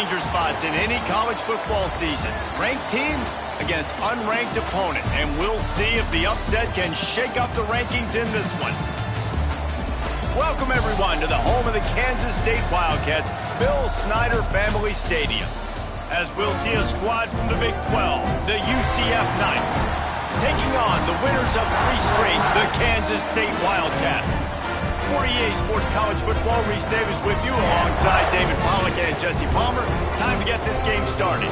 danger spots in any college football season. Ranked team against unranked opponent, and we'll see if the upset can shake up the rankings in this one. Welcome, everyone, to the home of the Kansas State Wildcats, Bill Snyder Family Stadium, as we'll see a squad from the Big 12, the UCF Knights, taking on the winners of 3 straight, the Kansas State Wildcats. For EA Sports College Football, Reese Davis with you alongside David Pollack and Jesse Palmer. Time to get this game started.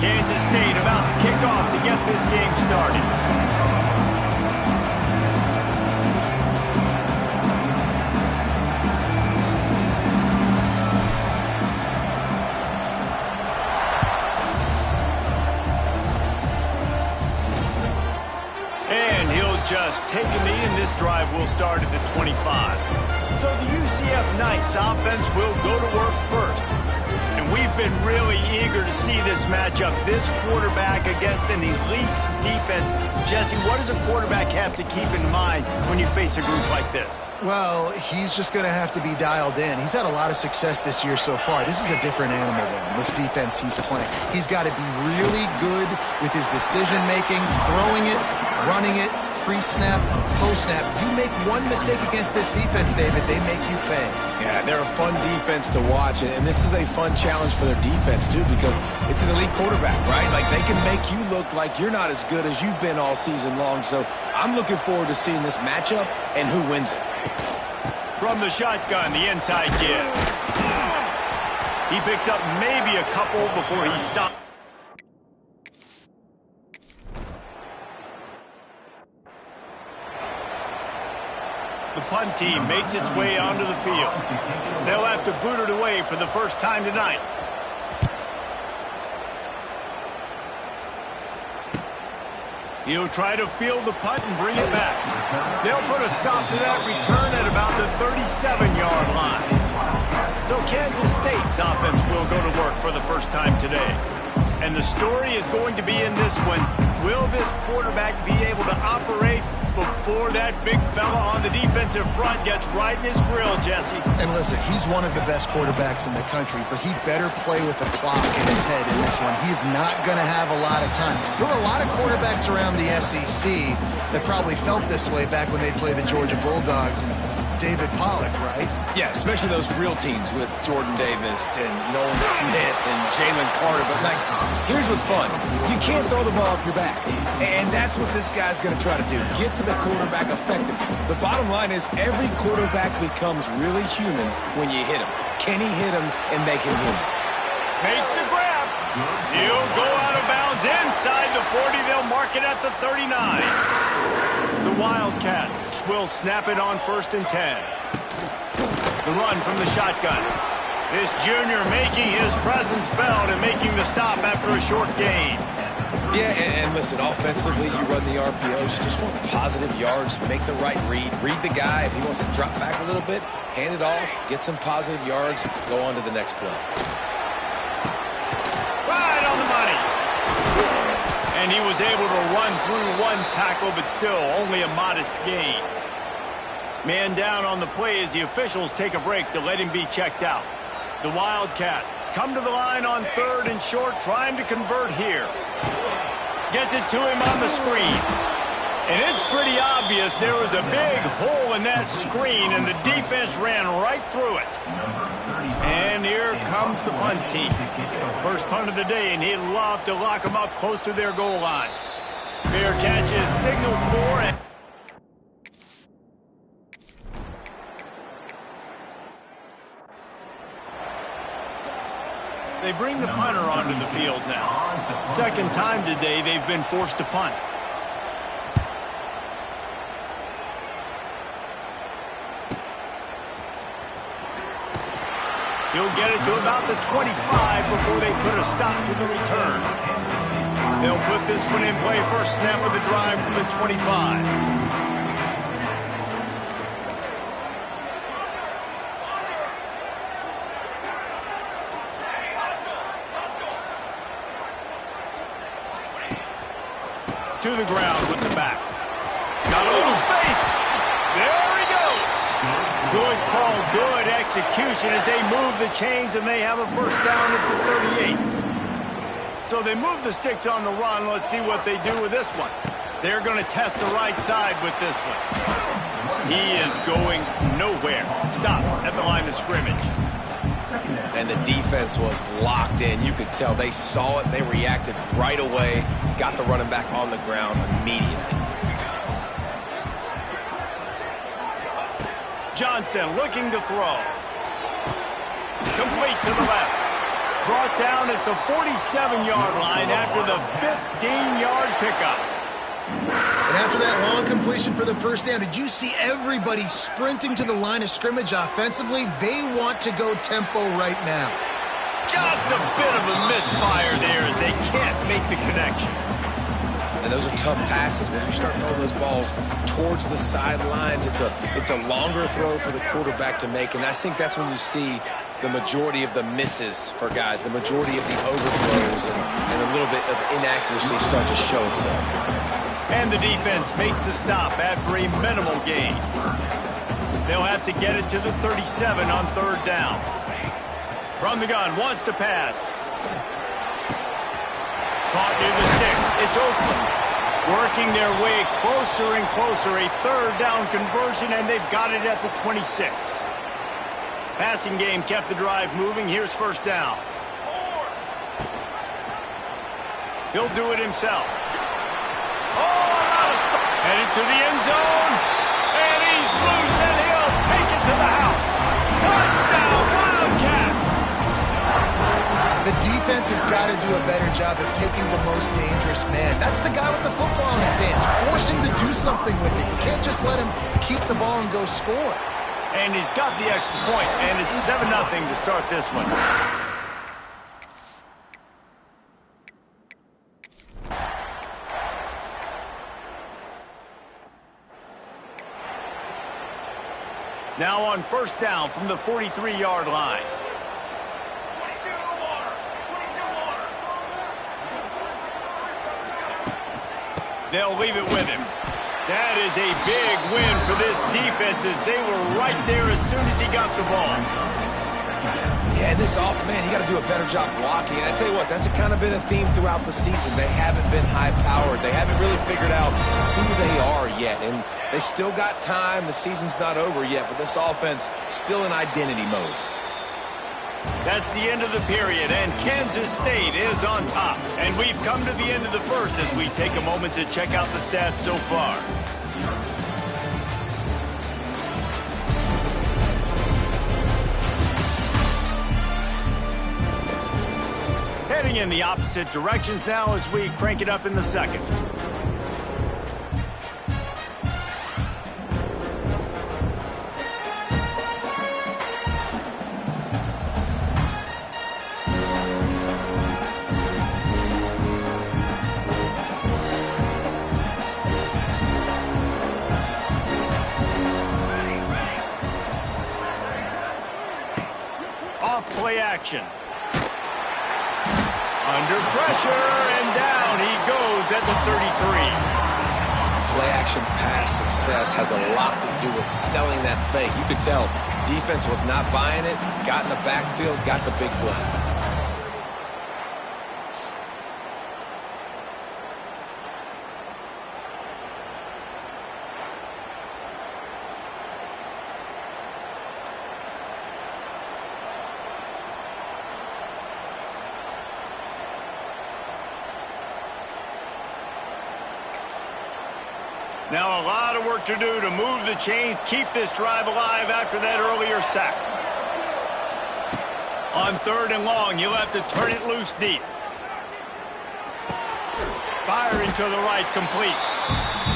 Kansas State about to kick off to get this game started. Just take a knee, and this drive will start at the 25. So the UCF Knights offense will go to work first. And we've been really eager to see this matchup, this quarterback against an elite defense. Jesse, what does a quarterback have to keep in mind when you face a group like this? Well, he's just going to have to be dialed in. He's had a lot of success this year so far. This is a different animal than this defense he's playing. He's got to be really good with his decision-making, throwing it, running it, pre-snap, post-snap. You make one mistake against this defense, David, they make you pay. Yeah, they're a fun defense to watch, and this is a fun challenge for their defense, too, because it's an elite quarterback, right? Like, they can make you look like you're not as good as you've been all season long, so I'm looking forward to seeing this matchup and who wins it. From the shotgun, the inside give. He picks up maybe a couple before he stops. The punt team makes its way onto the field. They'll have to boot it away for the first time tonight. He'll try to field the punt and bring it back. They'll put a stop to that return at about the 37-yard line. So Kansas State's offense will go to work for the first time today. And the story is going to be in this one. Will this quarterback be able to operate before that big fella on the defensive front gets right in his grill, Jesse? And listen, he's one of the best quarterbacks in the country, but he better play with the clock in his head in this one. He's not going to have a lot of time. There were a lot of quarterbacks around the SEC that probably felt this way back when they played the Georgia Bulldogs and David Pollack, right? Yeah, especially those real teams with Jordan Davis and Nolan Smith and Jalen Carter. But, like, here's what's fun. You can't throw the ball off your back. And that's what this guy's going to try to do. Get to the quarterback effectively. The bottom line is every quarterback becomes really human when you hit him. Can he hit him and make him human? Makes the grab. He'll go out of bounds inside the 40. They'll mark it at the 39. The Wildcats will snap it on 1st and 10. The run from the shotgun. This junior making his presence felt and making the stop after a short gain. Yeah, and listen, offensively, you run the RPOs. You just want positive yards, make the right read. Read the guy. If he wants to drop back a little bit, hand it off, get some positive yards, go on to the next play. Right on the money. And he was able to run through one tackle, but still only a modest gain. Man down on the play as the officials take a break to let him be checked out. The Wildcats come to the line on 3rd and short, trying to convert here. Gets it to him on the screen. And it's pretty obvious there was a big hole in that screen, and the defense ran right through it. And here comes the punt team. First punt of the day, and he'd love to lock them up close to their goal line. Fair catch is signaled for, and they bring the punter onto the field now. Second time today they've been forced to punt. He'll get it to about the 25 before they put a stop to the return. They'll put this one in play. First snap of the drive from the 25. to the ground with the back. Got a little space. There he goes. Good call, good execution as they move the chains, and they have a first down at the 38. So they move the sticks on the run. Let's see what they do with this one. They're going to test the right side with this one. He is going nowhere. Stop at the line of scrimmage. And the defense was locked in. You could tell they saw it. They reacted right away. Got the running back on the ground immediately. Johnson looking to throw. Complete to the left. Brought down at the 47-yard line after the 15-yard pickup. And after that long completion for the first down, did you see everybody sprinting to the line of scrimmage offensively? They want to go tempo right now. Just a bit of a misfire there as they can't make the connection. And those are tough passes. When you start throwing those balls towards the sidelines, it's a longer throw for the quarterback to make. And I think that's when you see the majority of the misses for guys, the majority of the overthrows and a little bit of inaccuracy start to show itself. And the defense makes the stop after a minimal gain. They'll have to get it to the 37 on third down. From the gun, wants to pass. Caught near the sticks. It's Oakland. Working their way closer and closer. A third down conversion, and they've got it at the 26. Passing game kept the drive moving. Here's first down. He'll do it himself. Headed to the end zone, and he's loose, and he'll take it to the house. Touchdown, Wildcats! The defense has got to do a better job of taking the most dangerous man. That's the guy with the football in his hands, forcing to do something with it. You can't just let him keep the ball and go score. And he's got the extra point, and it's 7-0 to start this one. Now on first down from the 43-yard line. 22 to the water. 22 water. They'll leave it with him. That is a big win for this defense as they were right there as soon as he got the ball. Yeah, this man, you got to do a better job blocking. And I tell you what, that's kind of been a theme throughout the season. They haven't been high-powered. They haven't really figured out who they are yet. And they still got time. The season's not over yet, but this offense still in identity mode. That's the end of the period, and Kansas State is on top. And we've come to the end of the first as we take a moment to check out the stats so far. Heading in the opposite directions now as we crank it up in the second. Play action. Under pressure, and down he goes at the 33. Play action pass success has a lot to do with selling that fake. You could tell defense was not buying it, got in the backfield, got the big play. Now a lot of work to do to move the chains, keep this drive alive after that earlier sack. On third and long, you'll have to turn it loose deep. Firing to the right, complete.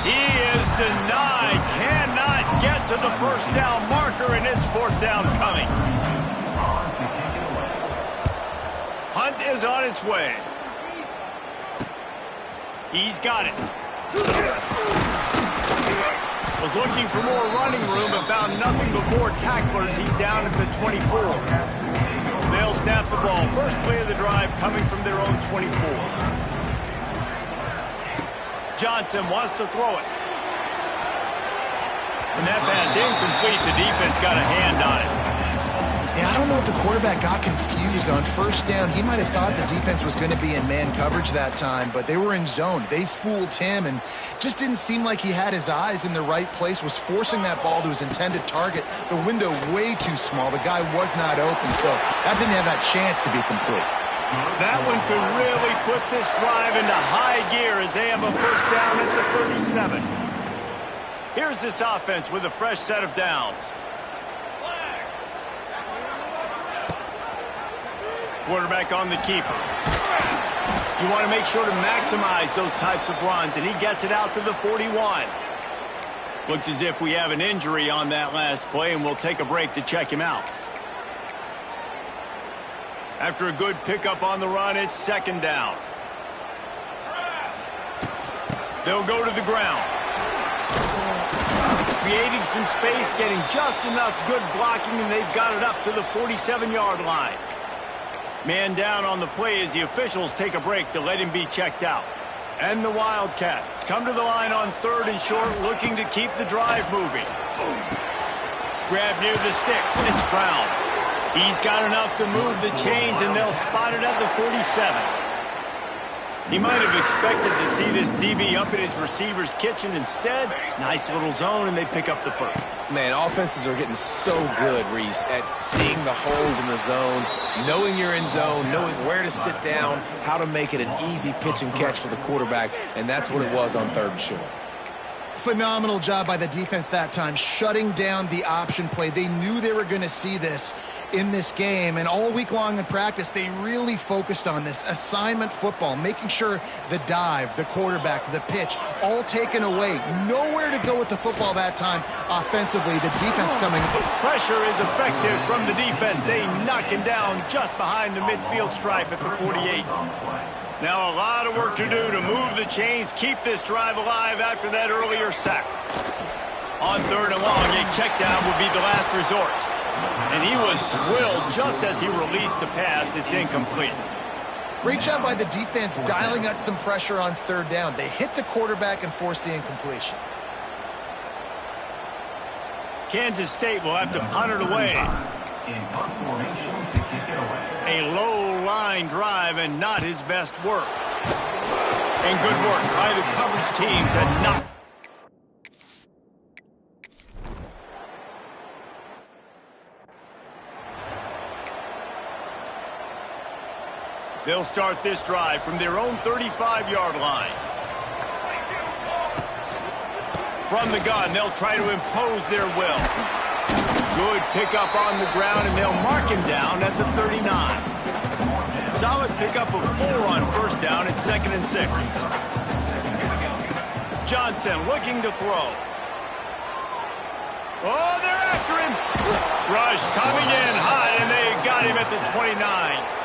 He is denied, cannot get to the first down marker, and it's fourth down coming. Hunt is on its way. He's got it. Was looking for more running room but found nothing but more tacklers. He's down at the 24. They'll snap the ball. First play of the drive coming from their own 24. Johnson wants to throw it. And that pass incomplete. The defense got a hand on it. Yeah, I don't know if the quarterback got confused on first down. He might have thought the defense was going to be in man coverage that time, but they were in zone. They fooled him and just didn't seem like he had his eyes in the right place, was forcing that ball to his intended target. The window way too small. The guy was not open, so that didn't have that chance to be complete. That one could really put this drive into high gear as they have a first down at the 37. Here's this offense with a fresh set of downs. Quarterback on the keeper. You want to make sure to maximize those types of runs, and he gets it out to the 41. Looks as if we have an injury on that last play, and we'll take a break to check him out. After a good pickup on the run, it's second down. They'll go to the ground. Creating some space, getting just enough good blocking, and they've got it up to the 47-yard line. Man down on the play as the officials take a break to let him be checked out. And the Wildcats come to the line on third and short, looking to keep the drive moving. Grab near the sticks. It's Brown. He's got enough to move the chains, and they'll spot it at the 47. He might have expected to see this DB up in his receiver's kitchen. Instead, nice little zone, and they pick up the first. Man, offenses are getting so good, Reese, at seeing the holes in the zone, knowing you're in zone, knowing where to sit down, how to make it an easy pitch and catch for the quarterback, and that's what it was on third and short. Phenomenal job by the defense that time, shutting down the option play. They knew they were going to see this in this game, and all week long in practice, they really focused on this assignment football, making sure the dive, the quarterback, the pitch, all taken away. Nowhere to go with the football that time offensively. The defense coming. Pressure is effective from the defense. They knock him down just behind the midfield stripe at the 48. Now a lot of work to do to move the chains, keep this drive alive after that earlier sack. On third and long, a check down would be the last resort. And he was drilled just as he released the pass. It's incomplete. Great job by the defense dialing up some pressure on third down. They hit the quarterback and forced the incompletion. Kansas State will have to punt it away. A low line drive and not his best work. And good work by the coverage team to knock. They'll start this drive from their own 35-yard line. From the gun, they'll try to impose their will. Good pickup on the ground, and they'll mark him down at the 39. Solid pickup of 4 on first down at 2nd and 6. Johnson looking to throw. Oh, they're after him. Rush coming in hot, and they got him at the 29.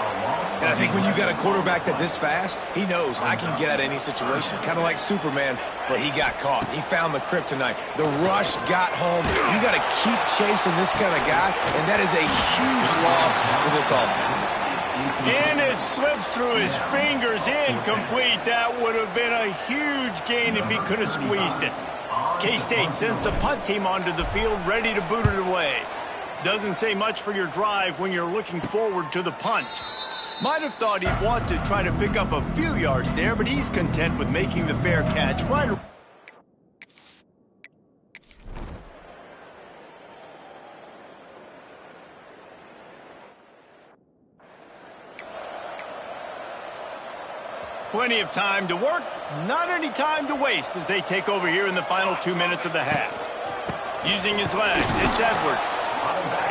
And I think when you got a quarterback that's this fast, he knows I can get out of any situation. Kind of like Superman, but he got caught. He found the kryptonite. The rush got home. You got to keep chasing this kind of guy, and that is a huge loss for this offense. And it slips through his fingers, incomplete. That would have been a huge gain if he could have squeezed it. K-State sends the punt team onto the field, ready to boot it away. Doesn't say much for your drive when you're looking forward to the punt. Might have thought he'd want to try to pick up a few yards there, but he's content with making the fair catch right. Plenty of time to work, not any time to waste as they take over here in the final 2 minutes of the half. Using his legs, it's Edwards.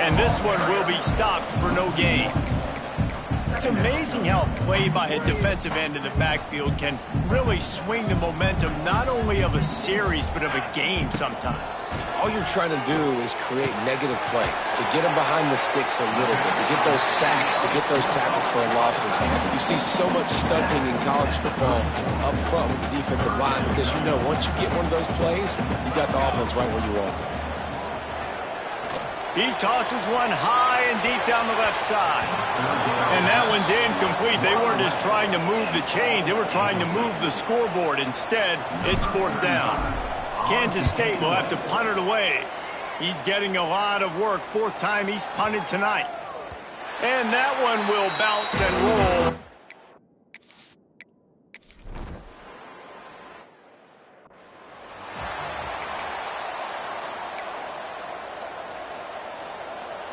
And this one will be stopped for no gain. It's amazing how play by a defensive end in the backfield can really swing the momentum not only of a series but of a game sometimes. All you're trying to do is create negative plays, to get them behind the sticks a little bit, to get those sacks, to get those tackles for losses. You see so much stunting in college football up front with the defensive line because you know once you get one of those plays, you got the offense right where you want. He tosses one high and deep down the left side. And that one's incomplete. They weren't just trying to move the chains. They were trying to move the scoreboard. Instead, it's 4th down. Kansas State will have to punt it away. He's getting a lot of work. 4th time he's punted tonight. And that one will bounce and roll.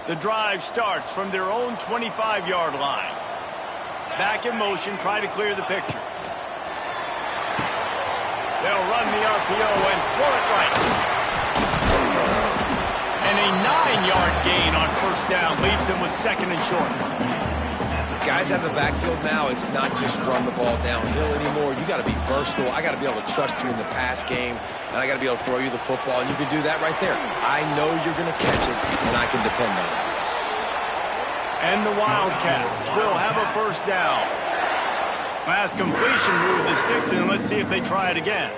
The drive starts from their own 25-yard line. Back in motion, try to clear the picture. They'll run the RPO and throw it right. And a 9-yard gain on 1st down leaves them with 2nd and short. Guys have the backfield now. It's not just run the ball downhill anymore. You got to be versatile. I got to be able to trust you in the pass game, and I got to be able to throw you the football, and you can do that right there. I know you're going to catch it, and I can depend on it. And the Wildcats will have a 1st down. Pass completion, move the sticks, and let's see if they try it again.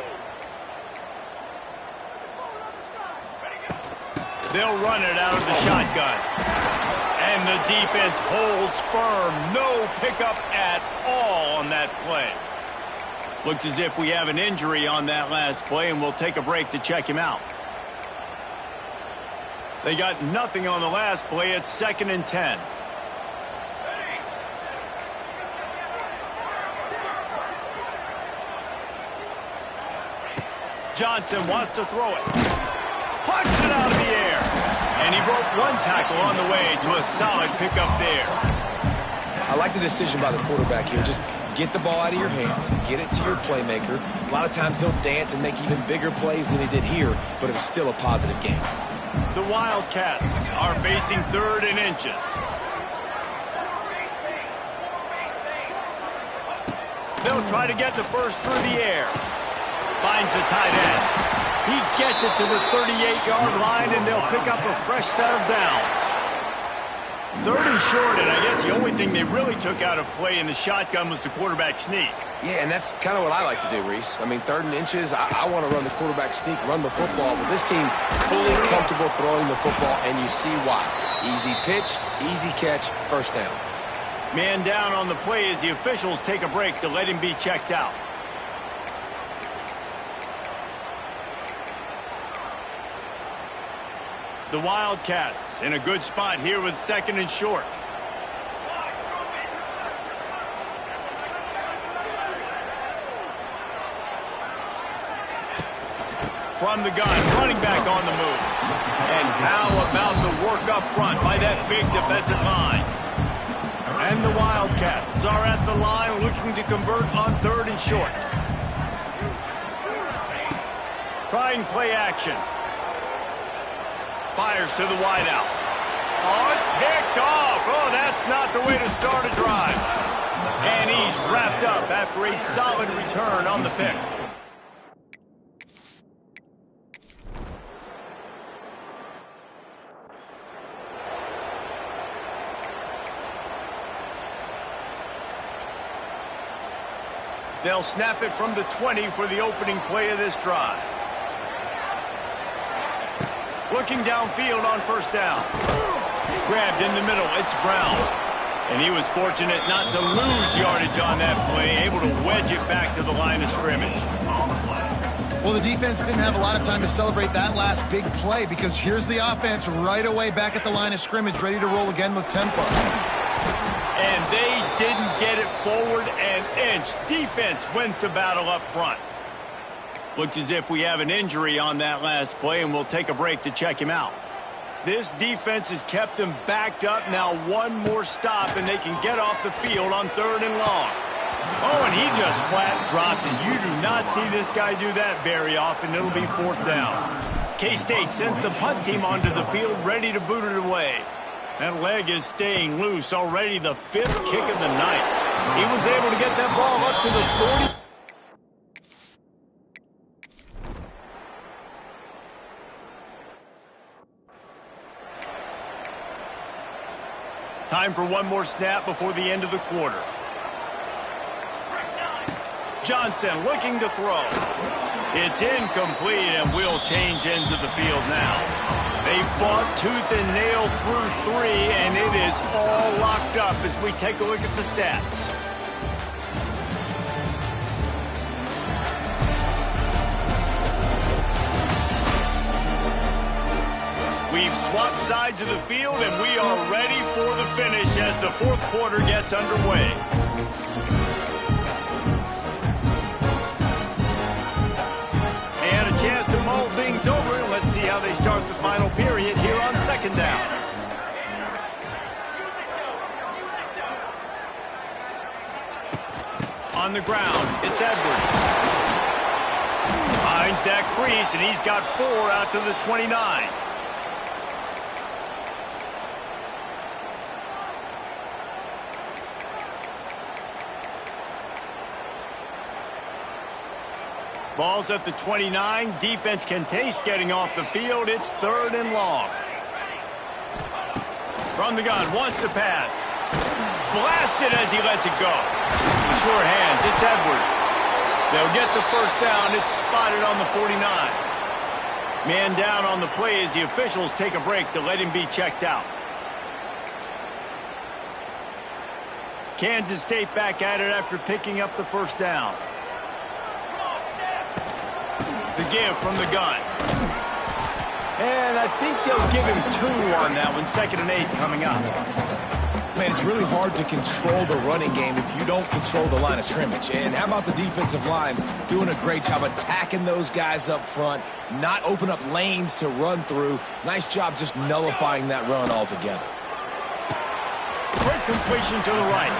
They'll run it out of the shotgun. And the defense holds firm. No pickup at all on that play. Looks as if we have an injury on that last play, and we'll take a break to check him out. They got nothing on the last play. It's 2nd and 10. Johnson wants to throw it. Punts it out of the air. And he broke one tackle on the way to a solid pickup there. I like the decision by the quarterback here. Just get the ball out of your hands. Get it to your playmaker. A lot of times he'll dance and make even bigger plays than he did here, but it was still a positive game. The Wildcats are facing 3rd and inches. They'll try to get the first through the air. Finds the tight end. He gets it to the 38-yard line, and they'll pick up a fresh set of downs. 3rd and short, and I guess the only thing they really took out of play in the shotgun was the quarterback sneak. Yeah, and that's kind of what I like to do, Reese. I mean, 3rd and inches, I want to run the quarterback sneak, run the football, but this team fully comfortable throwing the football, and you see why. Easy pitch, easy catch, 1st down. Man down on the play as the officials take a break to let him be checked out. The Wildcats in a good spot here with 2nd and short. From the gun, running back on the move. And how about the work up front by that big defensive line? And the Wildcats are at the line looking to convert on 3rd and short. Trying play action. Fires to the wideout. Oh, it's picked off. Oh, that's not the way to start a drive. And he's wrapped up after a solid return on the pick. They'll snap it from the 20 for the opening play of this drive. Looking downfield on 1st down. Grabbed in the middle, it's Brown. And he was fortunate not to lose yardage on that play, able to wedge it back to the line of scrimmage. Well, the defense didn't have a lot of time to celebrate that last big play because here's the offense right away back at the line of scrimmage, ready to roll again with tempo. And they didn't get it forward an inch. Defense wins the battle up front. Looks as if we have an injury on that last play, and we'll take a break to check him out. This defense has kept them backed up. Now one more stop, and they can get off the field on 3rd and long. Oh, and he just flat dropped it. You do not see this guy do that very often. It'll be 4th down. K-State sends the punt team onto the field, ready to boot it away. That leg is staying loose. Already the 5th kick of the night. He was able to get that ball up to the 40. Time for one more snap before the end of the quarter. Johnson looking to throw. It's incomplete, and we'll change ends of the field now. They fought tooth and nail through 3, and it is all locked up as we take a look at the stats. We've swapped sides of the field, and we are ready for the finish as the fourth quarter gets underway. And a chance to mull things over. Let's see how they start the final period here on second down. On the ground, it's Edwards. Finds that crease, and he's got 4 out to the 29. Ball's at the 29. Defense can taste getting off the field. It's 3rd and long. From the gun, wants to pass. Blasted as he lets it go. Sure hands, it's Edwards. They'll get the first down. It's spotted on the 49. Man down on the play as the officials take a break to let him be checked out. Kansas State back at it after picking up the first down. The give from the gun. And I think they'll give him 2 on that one. 2nd and 8 coming up. Man, it's really hard to control the running game if you don't control the line of scrimmage. And how about the defensive line doing a great job attacking those guys up front, not open up lanes to run through. Nice job just nullifying that run altogether. Great completion to the right.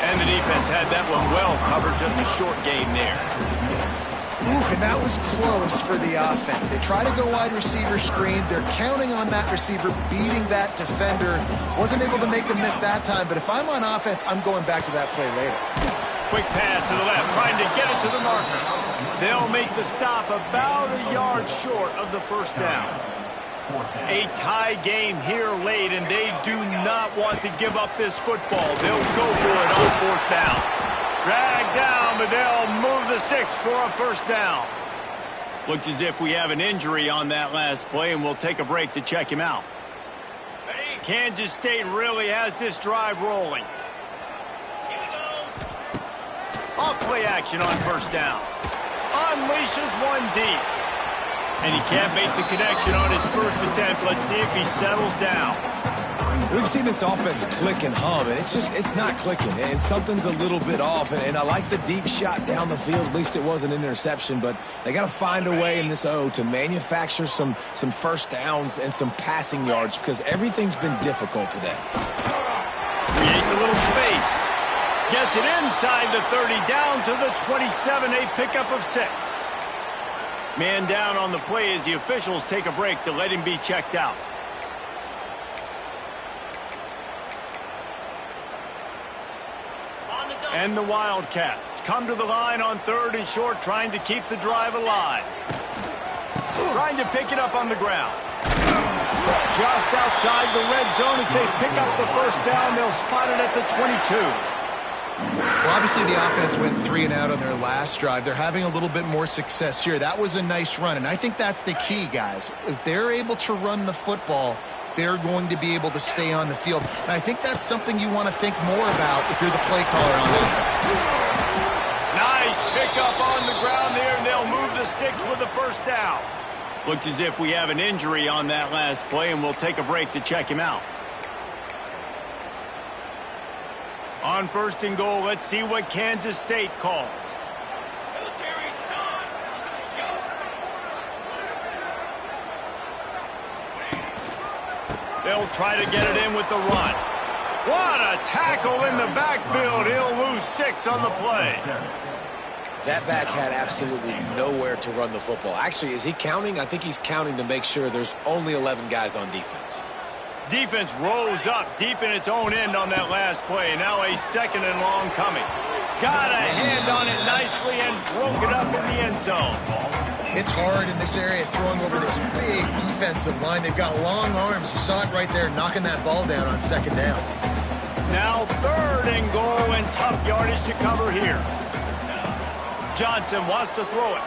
And the defense had that one well covered. Just a short gain there. Ooh, and that was close for the offense. They try to go wide receiver screen. They're counting on that receiver beating that defender. Wasn't able to make a miss that time, but if I'm on offense, I'm going back to that play later. Quick pass to the left, trying to get it to the marker. They'll make the stop about a yard short of the first down. A tie game here late, and they do not want to give up this football. They'll go for it on 4th down. Dragged down, but they'll move the sticks for a first down. Looks as if we have an injury on that last play, and we'll take a break to check him out. Kansas State really has this drive rolling. Off play action on first down. Unleashes one deep. And he can't make the connection on his first attempt. Let's see if he settles down. We've seen this offense click and hum, and it's not clicking, and something's a little bit off. And I like the deep shot down the field. At least it was an interception, but they got to find a way in this to manufacture some first downs and some passing yards because everything's been difficult today. Creates a little space. Gets it inside the 30, down to the 27, a pickup of 6. Man down on the play as the officials take a break to let him be checked out. And the Wildcats come to the line on 3rd and short, trying to keep the drive alive. Trying to pick it up on the ground. Just outside the red zone as they pick up the first down. They'll spot it at the 22. Well, obviously the offense went 3 and out on their last drive. They're having a little bit more success here. That was a nice run, and I think that's the key, guys. If they're able to run the football, they're going to be able to stay on the field. And I think that's something you want to think more about if you're the play caller on offense. Nice pickup on the ground there, and they'll move the sticks with the first down. Looks as if we have an injury on that last play, and we'll take a break to check him out. On 1st and goal, let's see what Kansas State calls. They'll try to get it in with the run. What a tackle in the backfield. He'll lose 6 on the play. That back had absolutely nowhere to run the football. Actually, is he counting? I think he's counting to make sure there's only 11 guys on defense. Defense rose up deep in its own end on that last play. Now a 2nd and long coming. Got a hand on it nicely and broke it up in the end zone. It's hard in this area throwing over this big defensive line. They've got long arms. You saw it right there, knocking that ball down on 2nd down. Now 3rd and goal, and tough yardage to cover here. Johnson wants to throw it.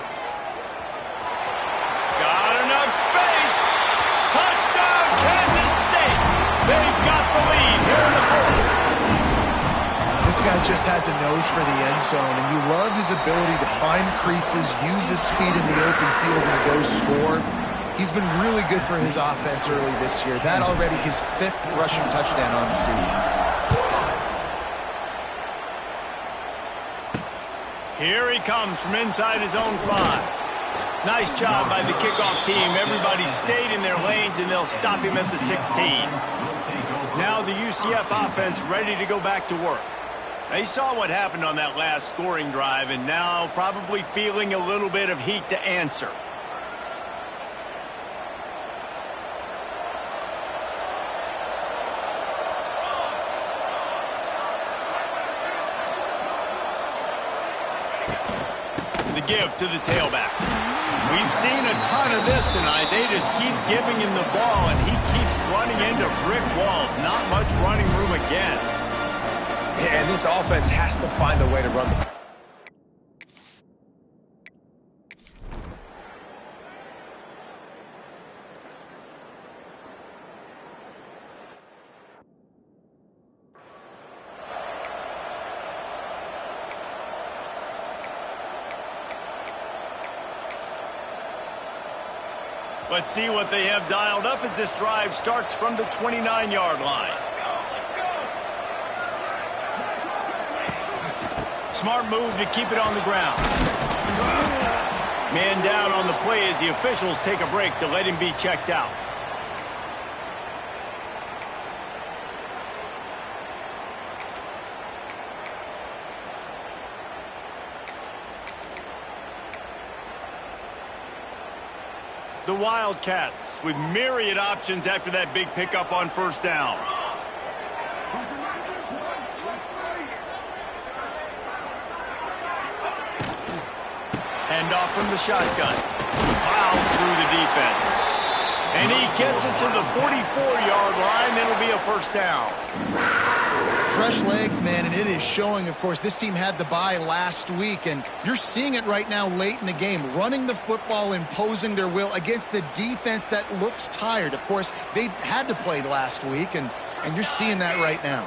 guy just has a nose for the end zone, and you love his ability to find creases, use his speed in the open field, and go score. He's been really good for his offense early this year. That already his 5th rushing touchdown on the season. Here he comes from inside his own 5. Nice job by the kickoff team. Everybody stayed in their lanes, and they'll stop him at the 16. Now the UCF offense ready to go back to work. They saw what happened on that last scoring drive, and now probably feeling a little bit of heat to answer. The give to the tailback. We've seen a ton of this tonight. They just keep giving him the ball, and he keeps running into brick walls. Not much running room again. And this offense has to find a way to run the... Let's see what they have dialed up as this drive starts from the 29-yard line. Smart move to keep it on the ground. Man down on the play as the officials take a break to let him be checked out. The Wildcats with myriad options after that big pickup on first down. Handoff from the shotgun. Plows through the defense. And he gets it to the 44-yard line. It'll be a first down. Fresh legs, man, and it is showing, of course. This team had the bye last week, and you're seeing it right now late in the game. Running the football, imposing their will against the defense that looks tired. Of course, they had to play last week, and you're seeing that right now.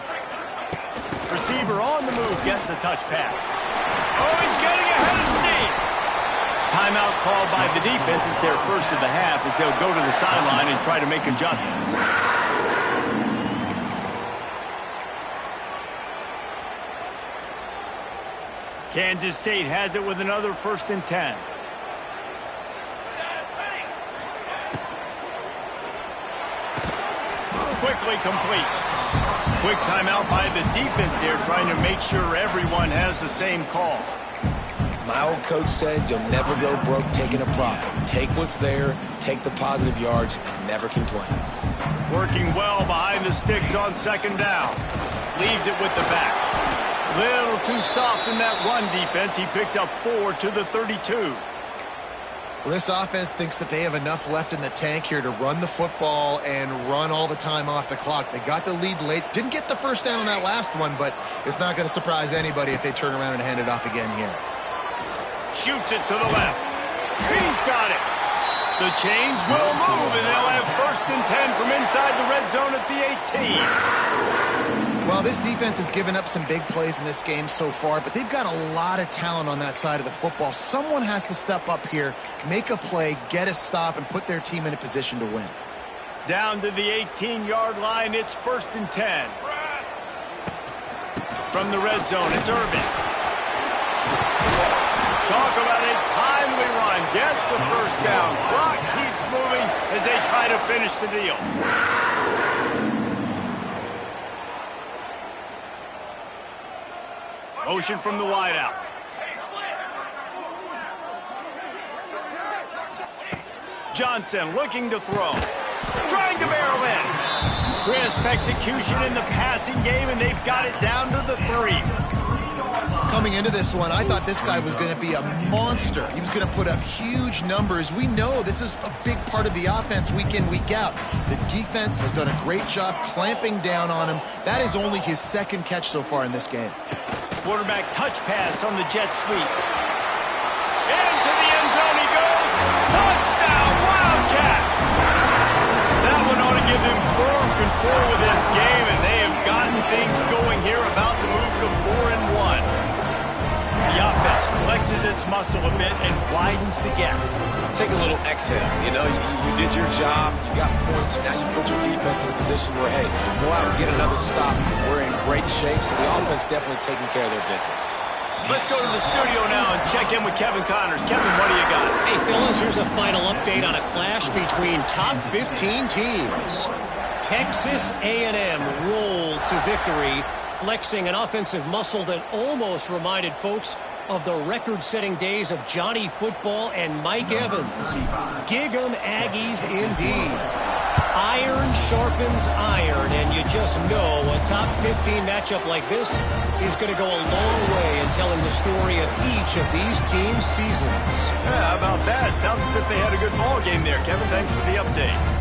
Receiver on the move gets the touch pass. Oh, he's getting ahead of steam. Timeout called by the defense. It's their first of the half as they'll go to the sideline and try to make adjustments. Kansas State has it with another 1st and 10. Quickly complete. Quick timeout by the defense there, trying to make sure everyone has the same call. My old coach said you'll never go broke taking a profit. Take what's there, take the positive yards, and never complain. Working well behind the sticks on 2nd down. Leaves it with the back. Little too soft in that run defense. He picks up 4 to the 32. Well, this offense thinks that they have enough left in the tank here to run the football and run all the time off the clock. They got the lead late. Didn't get the first down on that last one, but it's not going to surprise anybody if they turn around and hand it off again here. Shoots it to the left. He's got it. The chains will move, and they'll have 1st and 10 from inside the red zone at the 18. Well, this defense has given up some big plays in this game so far, but they've got a lot of talent on that side of the football. Someone has to step up here, make a play, get a stop, and put their team in a position to win. Down to the 18-yard line, it's 1st and 10. From the red zone, it's Irvin. Talk about a timely run. Gets the first down. Clock keeps moving as they try to finish the deal. Motion from the wideout. Johnson looking to throw. Trying to barrel in. Crisp execution in the passing game, and they've got it down to the 3. Coming into this one, I thought this guy was going to be a monster. He was going to put up huge numbers. We know this is a big part of the offense week in, week out. The defense has done a great job clamping down on him. That is only his 2nd catch so far in this game. Quarterback touch pass on the jet sweep. Into the end zone he goes. Touchdown, Wildcats! That one ought to give them firm control of this game, and they have gotten things going here, about to move to 4 hustle a bit and widens the gap. Take a little exhale. You know, you did your job. You got points. Now you put your defense in a position where, hey, go out and get another stop. We're in great shape, so the offense definitely taking care of their business. Let's go to the studio now and check in with Kevin Connors. Kevin, what do you got? Hey, fellas, here's a final update on a clash between top 15 teams. Texas A&M rolled to victory, flexing an offensive muscle that almost reminded folks of the record-setting days of Johnny Football and Mike Evans. Gig 'em Aggies indeed. Iron sharpens iron, and you just know a top 15 matchup like this is going to go a long way in telling the story of each of these teams' seasons. Yeah, how about that? Sounds as if they had a good ball game there. Kevin, thanks for the update.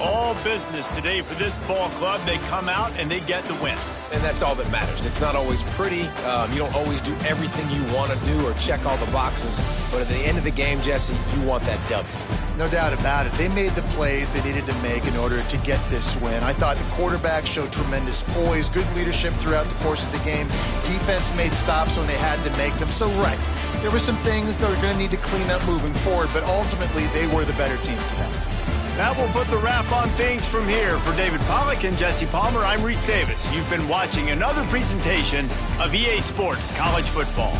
All business today for this ball club. They come out and they get the win. And that's all that matters. It's not always pretty. You don't always do everything you want to do or check all the boxes. But at the end of the game, Jesse, you want that W. No doubt about it. They made the plays they needed to make in order to get this win. I thought the quarterback showed tremendous poise, good leadership throughout the course of the game. Defense made stops when they had to make them. So, right, there were some things that were going to need to clean up moving forward, but ultimately they were the better team today. That will put the wrap on things from here. For David Pollack and Jesse Palmer, I'm Reese Davis. You've been watching another presentation of EA Sports College Football.